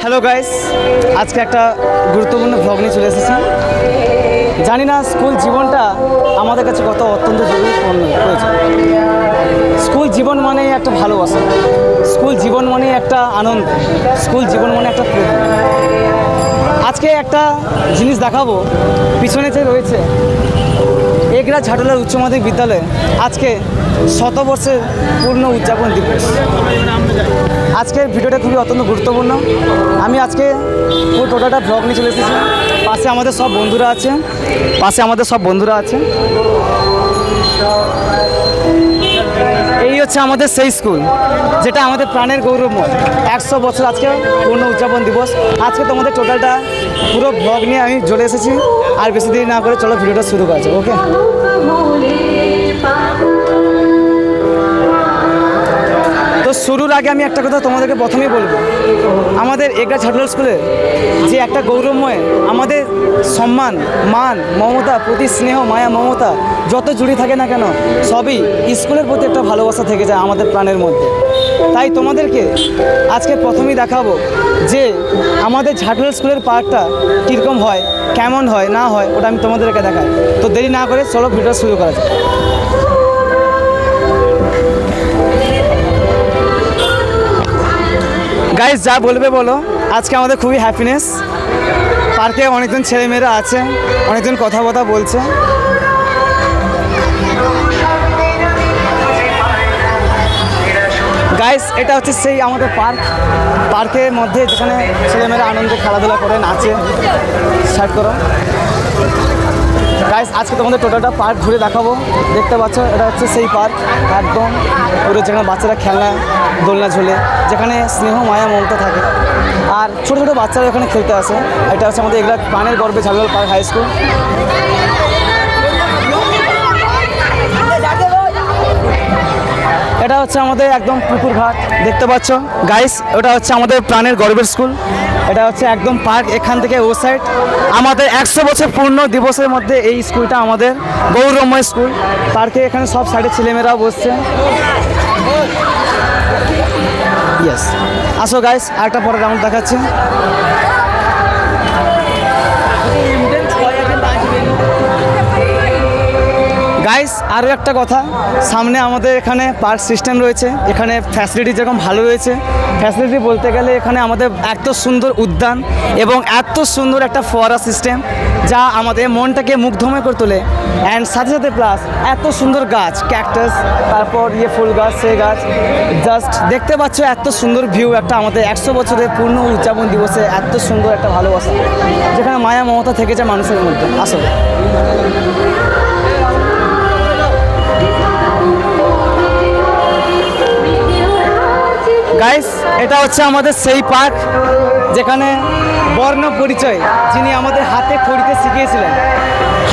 Hello guys, আজকে একটা গুরুত্বপূর্ণ ভ্লগ নিয়ে চলে এসেছি। জানি না স্কুল জীবনটা আমাদের কাছে কত অত্যন্ত জরুরি প্রয়োজন। স্কুল জীবন মানেই একটা ভালোবাসা, স্কুল জীবন মানেই একটা আনন্দ, স্কুল জীবন মানে একটা প্রেরণা। আজকে একটা জিনিস দেখাবো, পিছনে যে রয়েছে এগরা ঝাটলার উচ্চ মাধ্যমিক বিদ্যালয়ে আজকে শতবর্ষের পূর্ণ উদযাপন দিবস। আজকের ভিডিওটা খুবই অত্যন্ত গুরুত্বপূর্ণ। আমি আজকে পুরো টোটালটা ব্লগ নিয়ে চলে এসেছি। পাশে আমাদের সব বন্ধুরা আছে। এই হচ্ছে আমাদের সেই স্কুল যেটা আমাদের প্রাণের গৌরবময়। 100 বছর আজকে পূর্ণ উদযাপন দিবস। আজকে তোমাদের টোটালটা পুরো ব্লগ নিয়ে আমি চলে এসেছি। আর বেশি দেরি না করে চলো ভিডিওটা শুরু করা যাক। ওকে, তো শুরুর আগে আমি একটা কথা তোমাদেরকে প্রথমেই বলবো, আমাদের এগরা ঝাটলাল স্কুলে যে একটা গৌরবময় আমাদের সম্মান, মান, মমতা, প্রতি স্নেহ, মায়া, মমতা যত জুড়ে থাকে না কেন, সবই স্কুলের প্রতি একটা ভালোবাসা থেকে যায় আমাদের প্রাণের মধ্যে। তাই তোমাদেরকে আজকে প্রথমেই দেখাবো যে আমাদের ঝাটলাল স্কুলের পার্কটা কীরকম হয়, কেমন হয় না হয়, ওটা আমি তোমাদেরকে দেখাই। তো দেরি না করে চলো ভিডিও শুরু করা যায়। গাইস, যা বলবে বলো, আজকে আমাদের খুবই হ্যাপিনেস। পার্কে অনেকজন ছেলেমেয়েরা আছে, অনেকজন কথা বলছে। গাইস, এটা হচ্ছে সেই আমাদের পার্কের মধ্যে যেখানে ছেলেমেয়েরা আনন্দে খেলাধুলা করে, নাচে। স্টার্ট করো গাইস। আজকে তোমাদের টোটালটা পার্ক ঘুরে দেখাবো। দেখতে পাচ্ছ, এটা হচ্ছে সেই পার্ক একদম পুরো, যেখানে বাচ্চারা খেলনা দোলনা ঝোলে, যেখানে স্নেহ, মায়া, মমতা থাকে। আর ছোটো ছোটো বাচ্চারা এখানে খেলতে আসে। এটা হচ্ছে আমাদের এগুলা প্রাণের গর্বে ঝাটলাল পার্ক হাই স্কুল। এটা হচ্ছে আমাদের একদম পুকুর ঘাট, দেখতে পাচ্ছ গাইস। ওটা হচ্ছে আমাদের প্রাণের গর্বের স্কুল। এটা হচ্ছে একদম পার্ক, এখান থেকে ও সাইড। আমাদের 100 বছর পূর্ণ দিবসের মধ্যে এই স্কুলটা আমাদের গৌরবময় স্কুল। পার্কে এখানে সব সাইডের ছেলেমেয়েরাও বসছে। ইয়েস, আসো গাইস, আরেকটা পরে রাউন্ড দেখাচ্ছি। গাইস, আরও একটা কথা, সামনে আমাদের এখানে পার্ক সিস্টেম রয়েছে। এখানে ফ্যাসিলিটি যেরকম ভালো রয়েছে, ফ্যাসিলিটি বলতে গেলে এখানে আমাদের এত সুন্দর উদ্যান এবং এত সুন্দর একটা ফোয়ারা সিস্টেম, যা আমাদের মনটাকে মুগ্ধময় করে তোলে। অ্যান্ড সাথে সাথে প্লাস এত সুন্দর গাছ, ক্যাকটাস, তারপর ফুল গাছ, সে গাছ, জাস্ট দেখতে পাচ্ছ এত সুন্দর ভিউ। একটা আমাদের 100 বছরের পূর্ণ উদযাপন দিবসে এত সুন্দর একটা ভালোবাসা, যেখানে মায়া মমতা থেকে যায় মানুষের মধ্যে। আসলে গাইস, এটা হচ্ছে আমাদের সেই পার্ক যেখানে বর্ণ পরিচয় যিনি আমাদের হাতে খড়িতে শিখিয়েছিলেন।